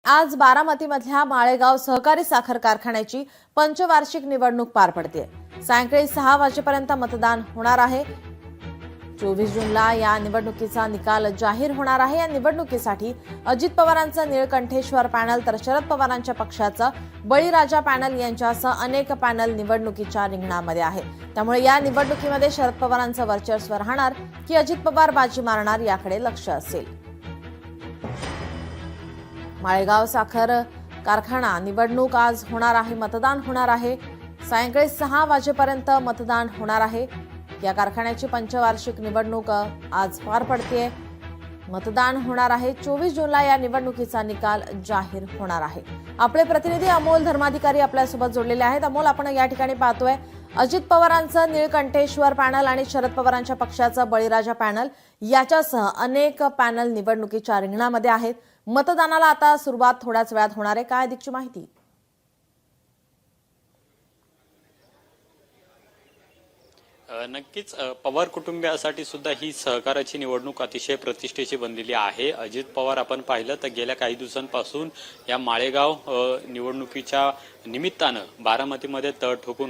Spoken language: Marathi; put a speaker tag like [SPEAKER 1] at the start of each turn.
[SPEAKER 1] आज बारामतीमधल्या माळेगाव सहकारी साखर कारखान्याची पंचवार्षिक निवडणूक पार पडते। सायंकाळी 6 वाजेपर्यंत मतदान होणार आहे। 24 जूनला या निवडणुकीचा निकाल जाहीर होणार आहे। या निवडणुकीसाठी अजित पवारांचं निळकंठेश्वर पॅनल तर शरद पवारांच्या पक्षाचं बळीराजा पॅनल यांच्यासह अनेक पॅनल निवडणुकीच्या रिंगणामध्ये आहे। त्यामुळे या निवडणुकीमध्ये शरद पवारांचं वर्चस्व राहणार की अजित पवार बाजी मारणार याकडे लक्ष असेल। माळेगाव साखर कारखाना निवडणूक आज होणार आहे। मतदान होणार आहे। सायंकाळी 6 वाजेपर्यंत मतदान होणार आहे। या कारखान्याची पंचवार्षिक निवडणूक आज पार पडते। मतदान होणार आहे। 24 जूनला या निवडणुकीचा निकाल जाहीर होणार आहे। आपले प्रतिनिधी अमोल धर्माधिकारी आपल्यासोबत जोडलेले आहेत। अमोल, आपण या ठिकाणी पाहतोय अजित पवारांचं निळकंठेश्वर पॅनल आणि शरद पवारांच्या पक्षाचं बळीराजा पॅनल याच्यासह अनेक पॅनल निवडणुकीच्या रिंगणामध्ये आहेत। मतदानाला आता सुरुवात थोड्याच वेळात होणार आहे। काय अधिकची माहिती?
[SPEAKER 2] नक्कीच पवार कुटुंबियासाठी सुद्धा ही सहकाराची निवडणूक अतिशय प्रतिष्ठेची बनलेली आहे। अजित पवार आपण पाहिलं तर गेल्या काही दिवसांपासून या माळेगाव निवडणुकीच्या निमित्तानं बारामतीमध्ये तळ ठोकून